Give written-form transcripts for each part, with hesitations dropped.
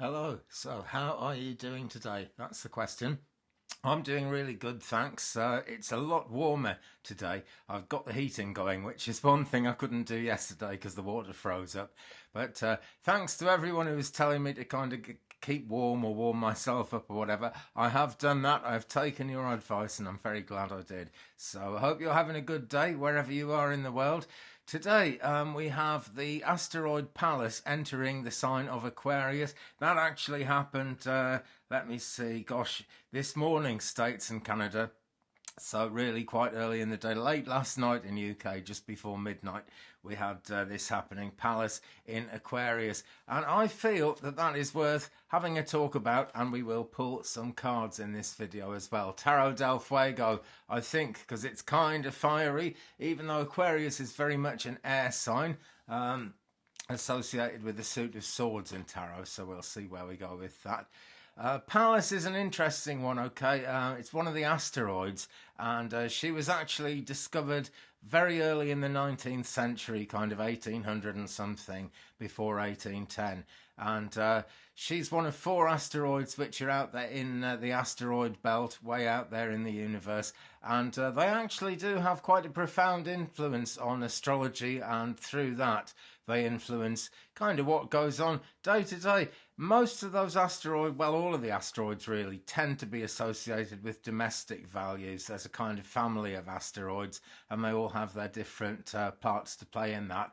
Hello. So, how are you doing today? That's the question. I'm doing really good, thanks. It's a lot warmer today. I've got the heating going, which is one thing I couldn't do yesterday because the water froze up. But thanks to everyone who was telling me to kind of keep warm or warm myself up or whatever. I have done that. I've taken your advice and I'm very glad I did. So I hope you're having a good day wherever you are in the world. Today we have the asteroid Pallas entering the sign of Aquarius. That actually happened, let me see, gosh, this morning, States and Canada. So really quite early in the day, late last night in UK, just before midnight, we had this happening, Pallas in Aquarius. And I feel that that is worth having a talk about, and we will pull some cards in this video as well. Tarot Del Fuego, I think, because it's kind of fiery, even though Aquarius is very much an air sign. Associated with the suit of swords in tarot, so we'll see where we go with that. Pallas is an interesting one, okay? It's one of the asteroids, and she was actually discovered very early in the 19th century, kind of 1800 and something, before 1810. And she's one of 4 asteroids which are out there in the asteroid belt, way out there in the universe. And they actually do have quite a profound influence on astrology, and through that, they influence kind of what goes on day to day. Most of those asteroids, well, all of the asteroids really, tend to be associated with domestic values. There's a kind of family of asteroids, and they all have their different parts to play in that.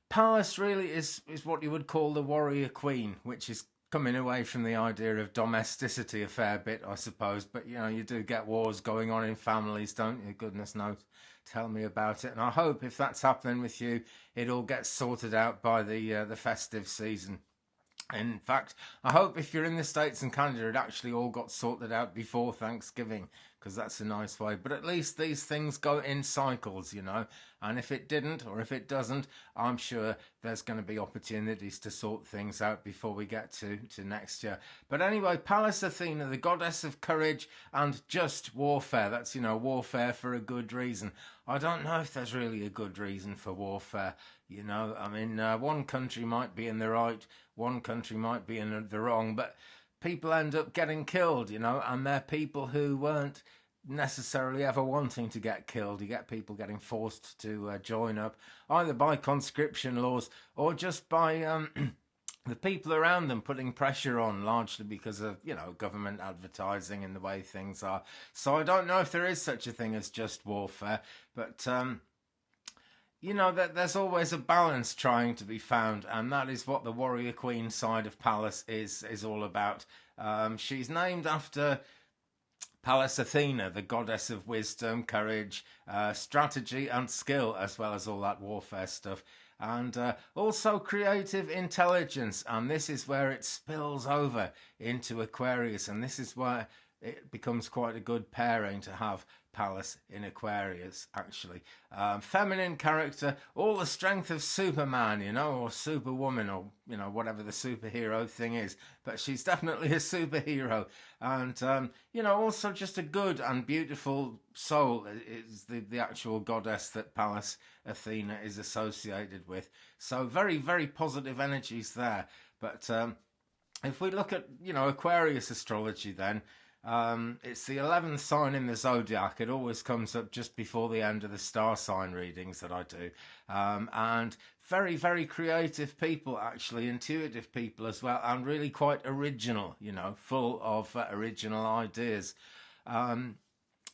Pallas really is what you would call the warrior queen, which is coming away from the idea of domesticity a fair bit, I suppose. But, you know, you do get wars going on in families, don't you? Goodness knows. Tell me about it. And I hope if that's happening with you, it all gets sorted out by the festive season. In fact, I hope if you're in the States and Canada, it actually all got sorted out before Thanksgiving, because that's a nice way. But at least these things go in cycles, you know. And if it didn't, or if it doesn't, I'm sure there's going to be opportunities to sort things out before we get to next year. But anyway, Pallas Athena, the goddess of courage and just warfare. That's, you know, warfare for a good reason. I don't know if there's really a good reason for warfare. You know, I mean, one country might be in the right, one country might be in the wrong, but people end up getting killed, you know, and they're people who weren't necessarily ever wanting to get killed. You get people getting forced to join up, either by conscription laws or just by the people around them putting pressure on, largely because of, you know, government advertising and the way things are. So I don't know if there is such a thing as just warfare, but you know, that there's always a balance trying to be found, and that is what the warrior queen side of Pallas is all about. She's named after Pallas Athena, the goddess of wisdom, courage, strategy, and skill, as well as all that warfare stuff. And also creative intelligence, and this is where it spills over into Aquarius, and this is where it becomes quite a good pairing to have Pallas in Aquarius, actually. Feminine character, all the strength of Superman, you know, or Superwoman, or, you know, whatever the superhero thing is. But she's definitely a superhero. And, you know, also just a good and beautiful soul is the actual goddess that Pallas Athena is associated with. So very, very positive energies there. But if we look at, you know, Aquarius astrology then, it's the 11th sign in the zodiac. It always comes up just before the end of the star sign readings that I do. And very, very creative people, actually, intuitive people as well, and really quite original, you know, full of original ideas.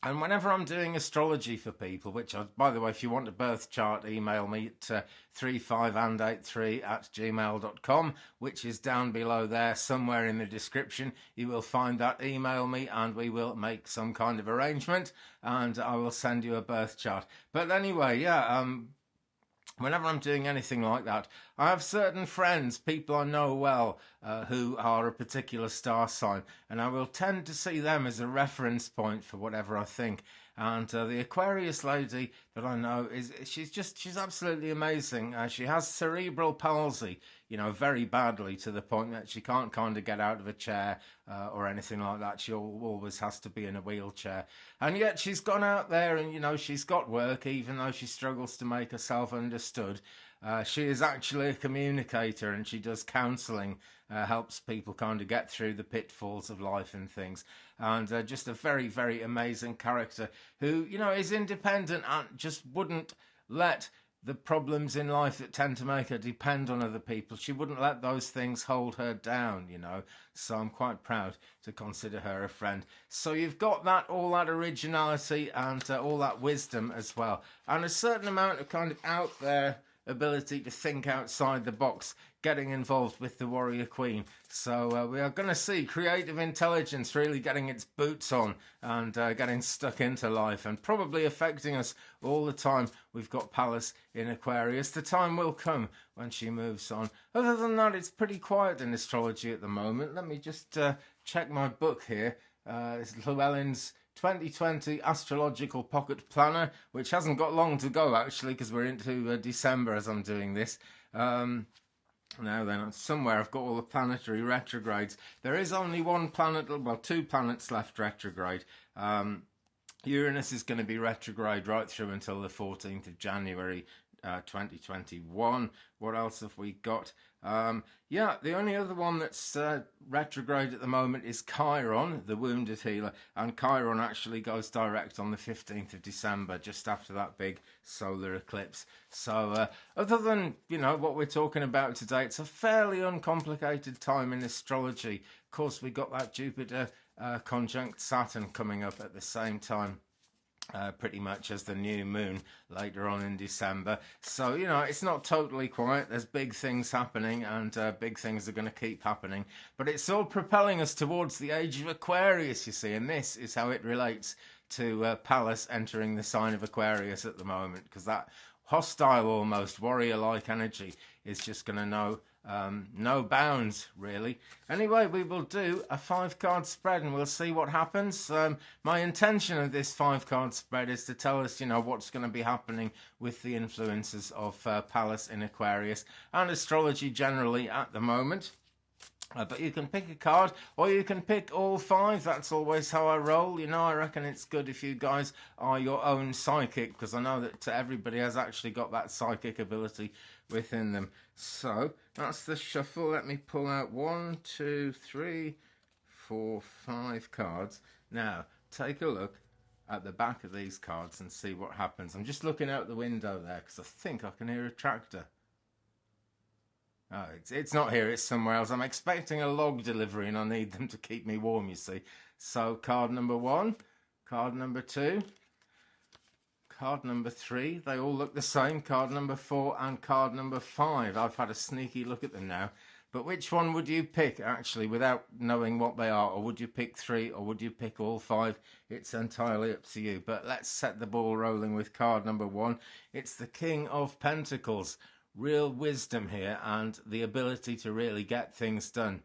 And whenever I'm doing astrology for people, which, by the way, if you want a birth chart, email me at 35and83@gmail.com, which is down below there somewhere in the description. You will find that. Email me and we will make some kind of arrangement and I will send you a birth chart. But anyway, yeah, whenever I'm doing anything like that, I have certain friends, people I know well, who are a particular star sign, and I will tend to see them as a reference point for whatever I think. And the Aquarius lady that I know she's absolutely amazing. She has cerebral palsy, you know, very badly, to the point that she can't kind of get out of a chair or anything like that. She always has to be in a wheelchair. And yet she's gone out there and, you know, she's got work, even though she struggles to make herself understood. She is actually a communicator, and she does counselling, helps people kind of get through the pitfalls of life and things. And just a very, very amazing character who, you know, is independent and just wouldn't let the problems in life that tend to make her depend on other people. She wouldn't let those things hold her down, you know. So I'm quite proud to consider her a friend. So you've got that, all that originality and all that wisdom as well. And a certain amount of kind of out there ability to think outside the box, getting involved with the warrior queen. So we are going to see creative intelligence really getting its boots on and getting stuck into life and probably affecting us all the time. We've got Pallas in Aquarius. The time will come when she moves on. Other than that, it's pretty quiet in astrology at the moment. Let me just check my book here. It's Llewellyn's 2020 Astrological Pocket Planner, which hasn't got long to go actually, because we're into December as I'm doing this. Now then, somewhere I've got all the planetary retrogrades. There is only one planet, well, 2 planets left retrograde. Uranus is going to be retrograde right through until the 14th of January 2021. What else have we got? Yeah, the only other one that's retrograde at the moment is Chiron, the wounded healer, and Chiron actually goes direct on the 15th of December, just after that big solar eclipse. So other than, you know, what we're talking about today, it's a fairly uncomplicated time in astrology. Of course, we got that Jupiter conjunct Saturn coming up at the same time. Pretty much as the new moon later on in December. So, you know, it's not totally quiet. There's big things happening, and big things are going to keep happening. But it's all propelling us towards the age of Aquarius, you see, and this is how it relates to Pallas entering the sign of Aquarius at the moment, because that hostile, almost warrior-like energy is just going to know no bounds, really. Anyway, we will do a 5-card spread and we'll see what happens. My intention of this 5-card spread is to tell us, you know, what's going to be happening with the influences of Pallas in Aquarius and astrology generally at the moment. But you can pick a card, or you can pick all 5. That's always how I roll. You know, I reckon it's good if you guys are your own psychic, because I know that everybody has actually got that psychic ability within them. So that's the shuffle. Let me pull out 1, 2, 3, 4, 5 cards. Now, take a look at the back of these cards and see what happens. I'm just looking out the window there because I think I can hear a tractor. Oh, it's not here, it's somewhere else. I'm expecting a log delivery and I need them to keep me warm, you see. So card number 1, card number 2, card number 3. They all look the same. Card number 4 and card number 5. I've had a sneaky look at them now. But which one would you pick, actually, without knowing what they are? Or would you pick 3, or would you pick all 5? It's entirely up to you. But let's set the ball rolling with card number 1. It's the King of Pentacles. Real wisdom here and the ability to really get things done.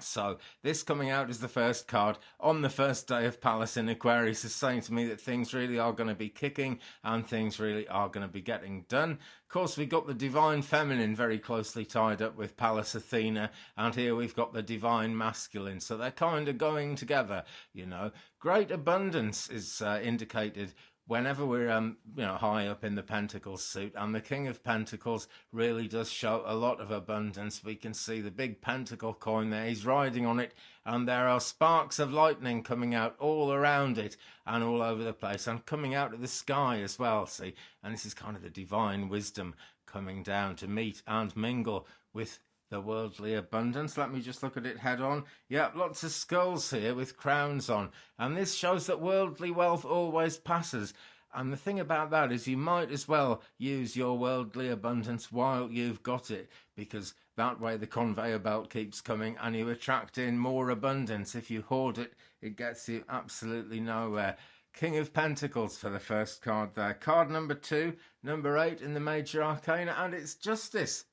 So this coming out as the first card on the first day of Pallas in Aquarius is saying to me that things really are going to be kicking and things really are going to be getting done. Of course, we've got the divine feminine very closely tied up with Pallas Athena, and here we've got the divine masculine. So they're kind of going together, you know. Great abundance is indicated whenever we're high up in the Pentacles suit, and the King of Pentacles really does show a lot of abundance. We can see the big pentacle coin there. He's riding on it, and there are sparks of lightning coming out all around it and all over the place, and coming out of the sky as well, see? And this is kind of the divine wisdom coming down to meet and mingle with the worldly abundance. Let me just look at it head on. Yeah, lots of skulls here with crowns on. And this shows that worldly wealth always passes. And the thing about that is you might as well use your worldly abundance while you've got it, because that way the conveyor belt keeps coming and you attract in more abundance. If you hoard it, it gets you absolutely nowhere. King of Pentacles for the first card there. Card number 2, number 8 in the Major Arcana, and it's Justice.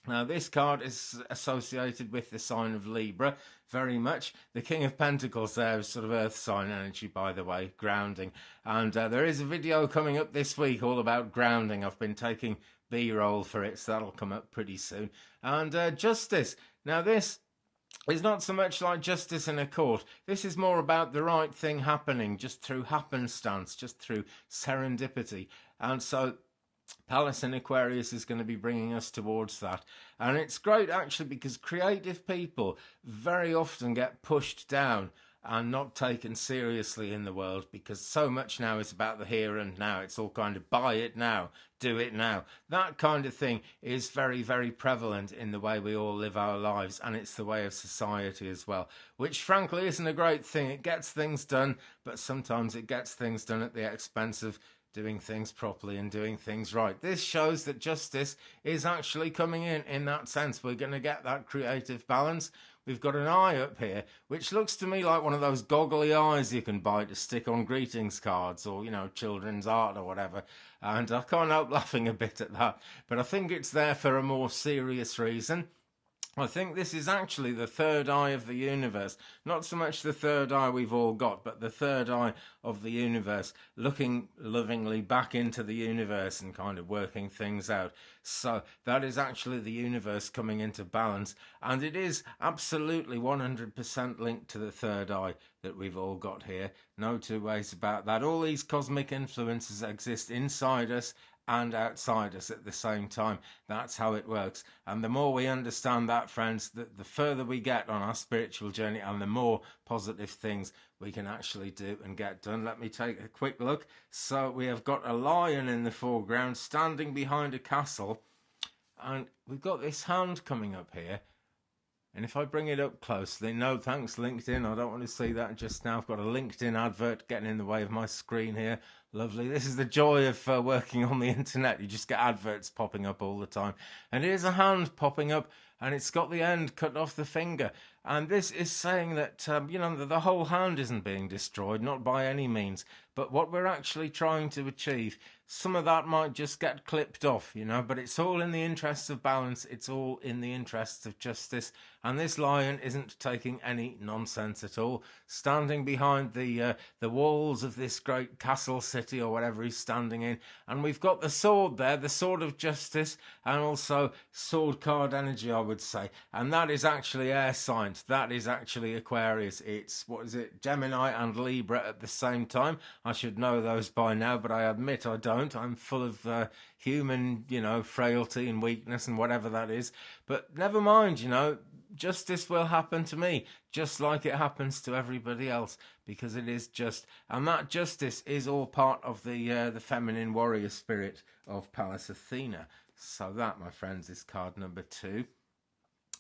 Now, this card is associated with the sign of Libra very much. The King of Pentacles there is sort of earth sign energy, by the way, grounding. And there is a video coming up this week all about grounding. I've been taking B-roll for it, so that'll come up pretty soon. And Justice. Now, this is not so much like justice in a court. This is more about the right thing happening just through happenstance, just through serendipity. And so Pallas in Aquarius is going to be bringing us towards that. And it's great actually because creative people very often get pushed down and not taken seriously in the world, because so much now is about the here and now. It's all kind of buy it now, do it now. That kind of thing is very, very prevalent in the way we all live our lives, and it's the way of society as well, which frankly isn't a great thing. It gets things done, but sometimes it gets things done at the expense of doing things properly and doing things right. This shows that justice is actually coming in that sense. We're going to get that creative balance. We've got an eye up here, which looks to me like one of those goggly eyes you can buy to stick on greetings cards or, you know, children's art or whatever. And I can't help laughing a bit at that. But I think it's there for a more serious reason. I think this is actually the third eye of the universe. Not so much the third eye we've all got, but the third eye of the universe, looking lovingly back into the universe and kind of working things out. So that is actually the universe coming into balance. And it is absolutely 100% linked to the third eye that we've all got here. No two ways about that. All these cosmic influences exist inside us and outside us at the same time. That's how it works. And the more we understand that, friends, the further we get on our spiritual journey and the more positive things we can actually do and get done. Let me take a quick look. So we have got a lion in the foreground standing behind a castle, and we've got this hand coming up here. And if I bring it up closely, no thanks LinkedIn, I don't want to see that just now. I've got a LinkedIn advert getting in the way of my screen here. Lovely. This is the joy of working on the internet. You just get adverts popping up all the time. And here's a hand popping up, and it's got the end cut off the finger. And this is saying that, you know, the whole hand isn't being destroyed, not by any means. But what we're actually trying to achieve, some of that might just get clipped off, you know, but it's all in the interests of balance. It's all in the interests of justice. And this lion isn't taking any nonsense at all. Standing behind the walls of this great castle city or whatever he's standing in. And we've got the sword there, the sword of justice, and also sword card energy, I would say. And that is actually air signs. That is actually Aquarius. It's, what is it, Gemini and Libra at the same time. I should know those by now, but I admit I don't. I'm full of human, you know, frailty and weakness and whatever that is. But never mind, you know, justice will happen to me, just like it happens to everybody else, because it is just. And that justice is all part of the feminine warrior spirit of Pallas Athena. So that, my friends, is card number 2.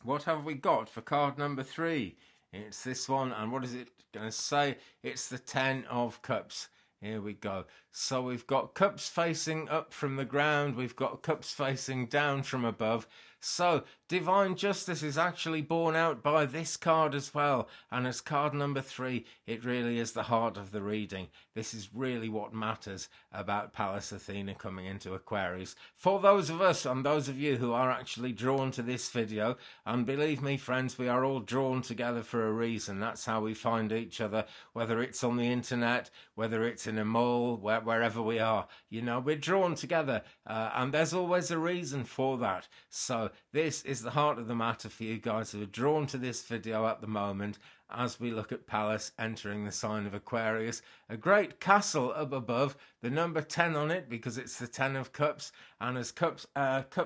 What have we got for card number 3? It's this one, and what is it going to say? It's the 10 of Cups. Here we go. So we've got cups facing up from the ground. We've got cups facing down from above. So divine justice is actually borne out by this card as well. And as card number 3, it really is the heart of the reading. This is really what matters about Pallas Athena coming into Aquarius. For those of us and those of you who are actually drawn to this video, and believe me, friends, we are all drawn together for a reason. That's how we find each other, whether it's on the internet, whether it's in a mall, wherever we are. You know, we're drawn together, and there's always a reason for that. So this is the heart of the matter for you guys who are drawn to this video at the moment, as we look at Pallas entering the sign of Aquarius. A great castle up above, the number 10 on it because it's the 10 of Cups, and as Cups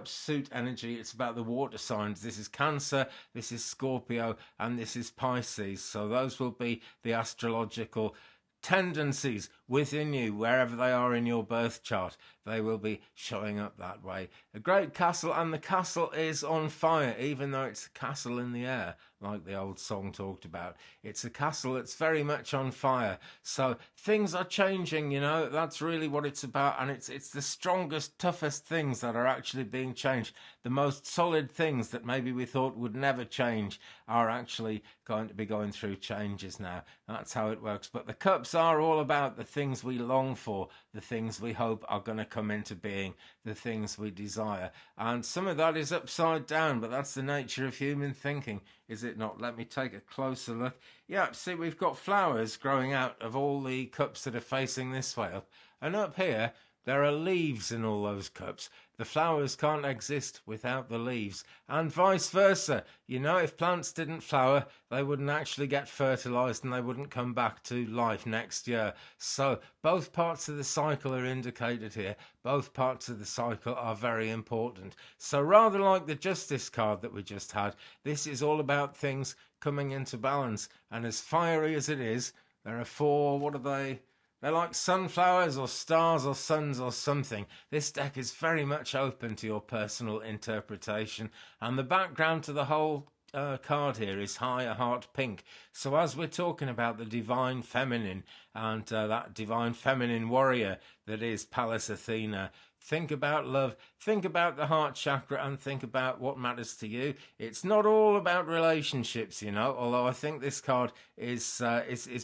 suit energy, it's about the water signs. This is Cancer, this is Scorpio, and this is Pisces. So those will be the astrological tendencies within you, wherever they are in your birth chart. They will be showing up that way. A great castle, and the castle is on fire, even though it's a castle in the air, like the old song talked about. It's a castle that's very much on fire. So things are changing, you know, that's really what it's about. And it's the strongest, toughest things that are actually being changed. The most solid things that maybe we thought would never change are actually going to be going through changes now. That's how it works. But the cups are all about the things we long for, the things we hope are going to come into being, the things we desire. And some of that is upside down, but that's the nature of human thinking, is it not? Let me take a closer look. Yeah, see, we've got flowers growing out of all the cups that are facing this way up. And up here, there are leaves in all those cups. The flowers can't exist without the leaves, and vice versa. You know, if plants didn't flower, they wouldn't actually get fertilized and they wouldn't come back to life next year. So both parts of the cycle are indicated here. Both parts of the cycle are very important. So rather like the Justice card that we just had, this is all about things coming into balance. And as fiery as it is, there are four, what are they? They're like sunflowers or stars or suns or something. This deck is very much open to your personal interpretation. And the background to the whole card here is high heart pink. So as we're talking about the divine feminine and that divine feminine warrior that is Pallas Athena, think about love, think about the heart chakra, and think about what matters to you. It's not all about relationships, you know, although I think this card is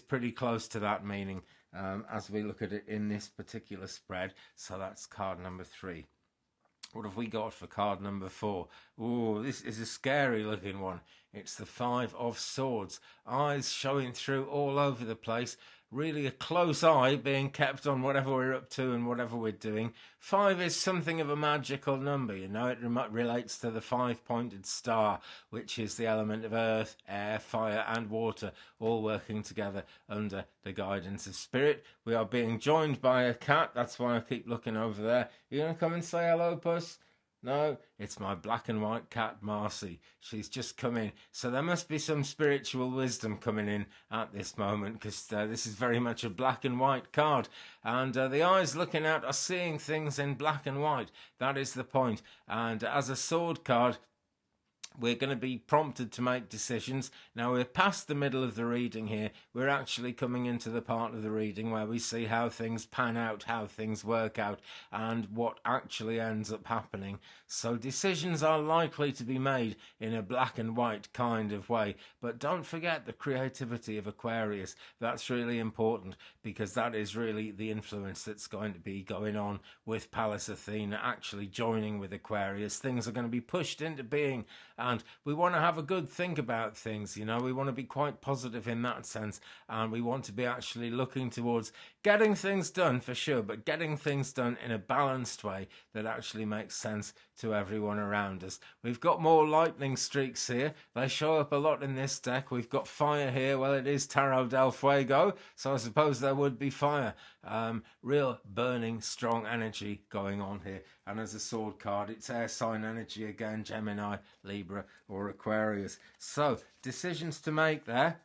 pretty close to that meaning. As we look at it in this particular spread. So that's card number 3. What have we got for card number 4? Ooh, this is a scary looking one. It's the 5 of Swords. Eyes showing through all over the place. Really a close eye being kept on whatever we're up to and whatever we're doing. 5 is something of a magical number, you know. It relates to the 5-pointed star, which is the element of earth, air, fire and water, all working together under the guidance of spirit. We are being joined by a cat. That's why I keep looking over there. You going to come and say hello, puss? No, it's my black and white cat, Marcy. She's just come in. So there must be some spiritual wisdom coming in at this moment, because this is very much a black and white card. And the eyes looking out are seeing things in black and white. That is the point. And as a sword card, we're going to be prompted to make decisions. Now, we're past the middle of the reading here. We're actually coming into the part of the reading where we see how things pan out, how things work out, and what actually ends up happening. So decisions are likely to be made in a black and white kind of way. But don't forget the creativity of Aquarius. That's really important, because that is really the influence that's going to be going on with Pallas Athena actually joining with Aquarius. Things are going to be pushed into being. And we want to have a good think about things, you know. We want to be quite positive in that sense. And we want to be actually looking towards getting things done for sure, but getting things done in a balanced way that actually makes sense to everyone around us. We've got more lightning streaks here. They show up a lot in this deck. We've got fire here. Well, it is Tarot Del Fuego, so I suppose there would be fire. Real burning, strong energy going on here. And as a sword card, it's air sign energy again, Gemini, Libra or Aquarius. So, decisions to make there.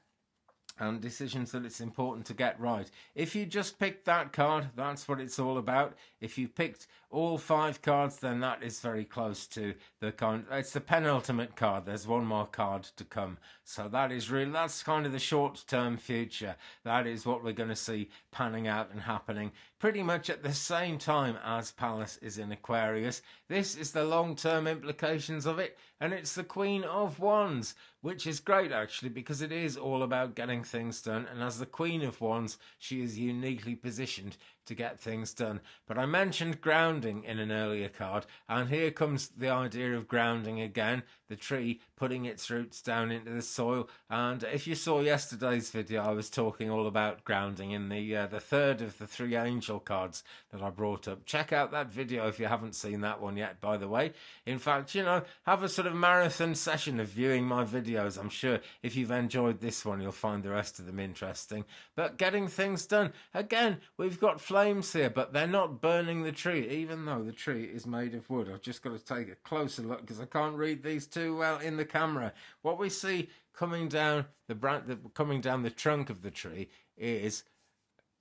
And decisions that it's important to get right. If you just picked that card, that's what it's all about. If you picked all 5 cards, then that is very close to the kind. It's the penultimate card. There's one more card to come. So that is really, that's kind of the short-term future. That is what we're going to see panning out and happening pretty much at the same time as Pallas is in Aquarius. This is the long-term implications of it, and it's the Queen of Wands, which is great actually, because it is all about getting things done. And as the Queen of Wands, she is uniquely positioned to get things done. But I mentioned grounding in an earlier card, and here comes the idea of grounding again. The tree putting its roots down into the soil. And if you saw yesterday's video, I was talking all about grounding in the third of the 3 angel cards that I brought up. Check out that video if you haven't seen that one yet, by the way. In fact, you know, have a sort of marathon session of viewing my videos. I'm sure if you've enjoyed this one, you'll find the rest of them interesting. But getting things done. Again, we've got flames here, but they're not burning the tree, even though the tree is made of wood. I've just got to take a closer look because I can't read these too well in the camera. What we see coming down the trunk of the tree is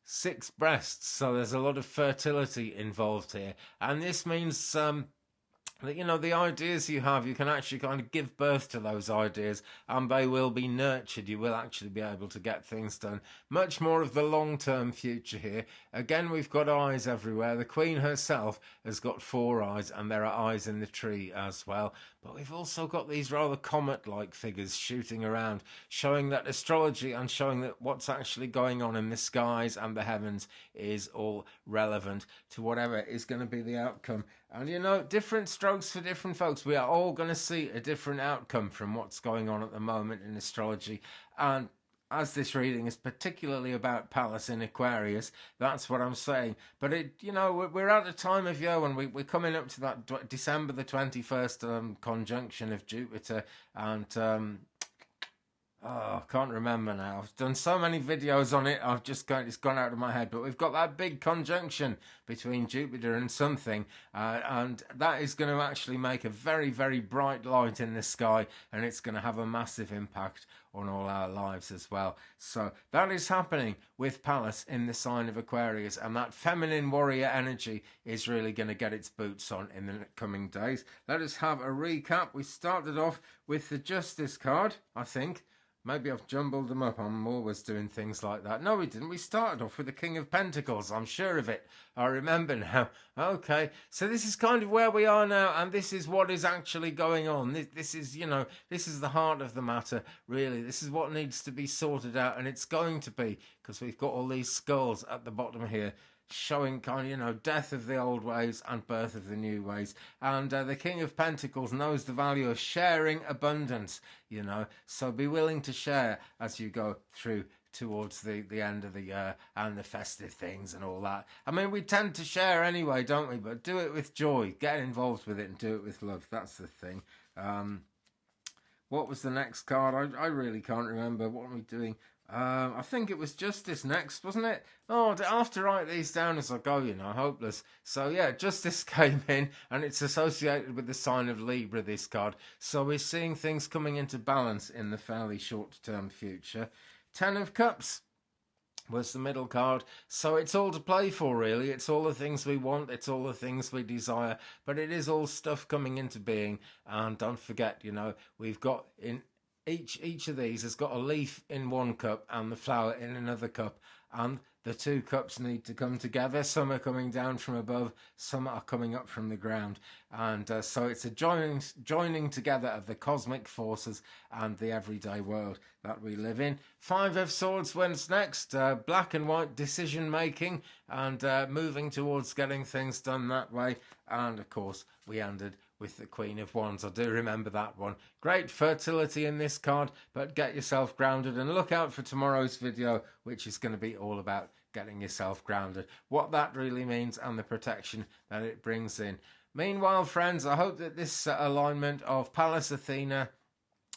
6 breasts. So there's a lot of fertility involved here, and this means you know, the ideas you have, you can actually kind of give birth to those ideas and they will be nurtured. You will actually be able to get things done. Much more of the long-term future here. Again, we've got eyes everywhere. The Queen herself has got 4 eyes, and there are eyes in the tree as well. But we've also got these rather comet-like figures shooting around, showing that astrology and showing that what's actually going on in the skies and the heavens is all relevant to whatever is going to be the outcome. And, you know, different strokes for different folks. We are all going to see a different outcome from what's going on at the moment in astrology. And as this reading is particularly about Pallas in Aquarius, that's what I'm saying. But we're at a time of year when we're coming up to that December the 21st conjunction of Jupiter and oh, I can't remember now. I've done so many videos on it. It's gone out of my head. But we've got that big conjunction between Jupiter and something, and that is going to actually make a very, very bright light in the sky, and it's going to have a massive impact on all our lives as well. So that is happening with Pallas in the sign of Aquarius, and that feminine warrior energy is really going to get its boots on in the coming days. Let us have a recap. We started off with the Justice card, I think. Maybe I've jumbled them up. I'm always doing things like that. No, we didn't. We started off with the King of Pentacles. I'm sure of it. I remember now. Okay, so this is kind of where we are now, and this is what is actually going on. This is, this is the heart of the matter, really. This is what needs to be sorted out, and it's going to be, because we've got all these skulls at the bottom here, showing kind of, death of the old ways and birth of the new ways. And the King of Pentacles knows the value of sharing abundance, so be willing to share as you go through towards the end of the year and the festive things and all that. I mean, we tend to share anyway, don't we? But do it with joy, get involved with it and do it with love. That's the thing. What was the next card? I really can't remember. What are we doing? I think it was Justice next, wasn't it? Oh, I have to write these down as I go, hopeless. So yeah, Justice came in, and it's associated with the sign of Libra, this card. So we're seeing things coming into balance in the fairly short-term future. Ten of Cups was the middle card. So it's all to play for, really. It's all the things we want. It's all the things we desire. But it is all stuff coming into being. And don't forget, we've got in each of these has got a leaf in one cup and the flower in another cup, and the two cups need to come together. Some are coming down from above, some are coming up from the ground, and so it's a joining together of the cosmic forces and the everyday world that we live in. Five of Swords wins next. Black and white decision making and moving towards getting things done that way. And of course we ended with the Queen of Wands. I do remember that one. Great fertility in this card, but get yourself grounded and look out for tomorrow's video, which is going to be all about getting yourself grounded, what that really means and the protection that it brings in. Meanwhile, friends, I hope that this alignment of Pallas Athena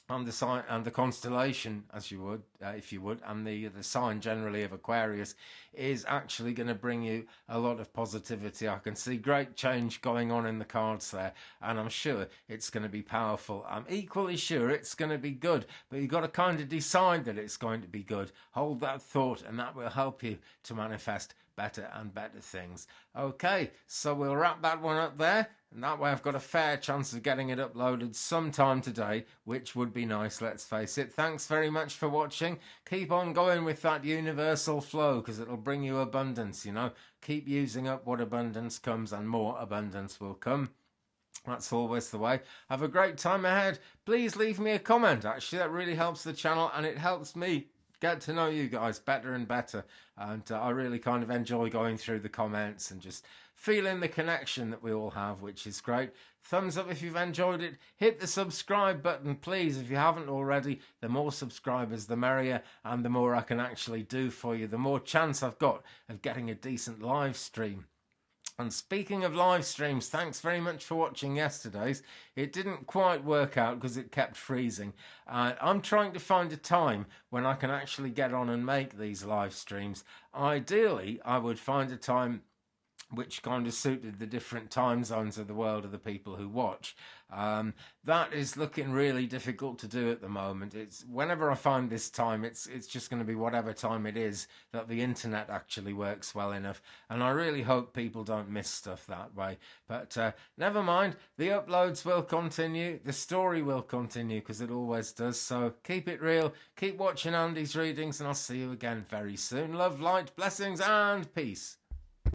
and the sign and the constellation, as you would, if you would, and the sign generally of Aquarius is actually going to bring you a lot of positivity. I can see great change going on in the cards there, and I'm sure it's going to be powerful. I'm equally sure it's going to be good, but you've got to kind of decide that it's going to be good. Hold that thought, and that will help you to manifest better and better things. Okay, so we'll wrap that one up there. And that way I've got a fair chance of getting it uploaded sometime today, which would be nice, let's face it. Thanks very much for watching. Keep on going with that universal flow, because it'll bring you abundance, Keep using up what abundance comes, and more abundance will come. That's always the way. Have a great time ahead. Please leave me a comment. Actually, that really helps the channel, and it helps me get to know you guys better and better. And I really kind of enjoy going through the comments and just feeling the connection that we all have, which is great. Thumbs up if you've enjoyed it. Hit the subscribe button, please, if you haven't already. The more subscribers, the merrier, and the more I can actually do for you, the more chance I've got of getting a decent live stream. And speaking of live streams, thanks very much for watching yesterday's. It didn't quite work out because it kept freezing. I'm trying to find a time when I can actually get on and make these live streams. Ideally, I would find a time which kind of suited the different time zones of the world of the people who watch. That is looking really difficult to do at the moment. It's whenever I find this time, it's just going to be whatever time it is that the internet actually works well enough. And I really hope people don't miss stuff that way. But never mind, the uploads will continue. The story will continue, because it always does. So keep it real. Keep watching Andy's readings, and I'll see you again very soon. Love, light, blessings, and peace.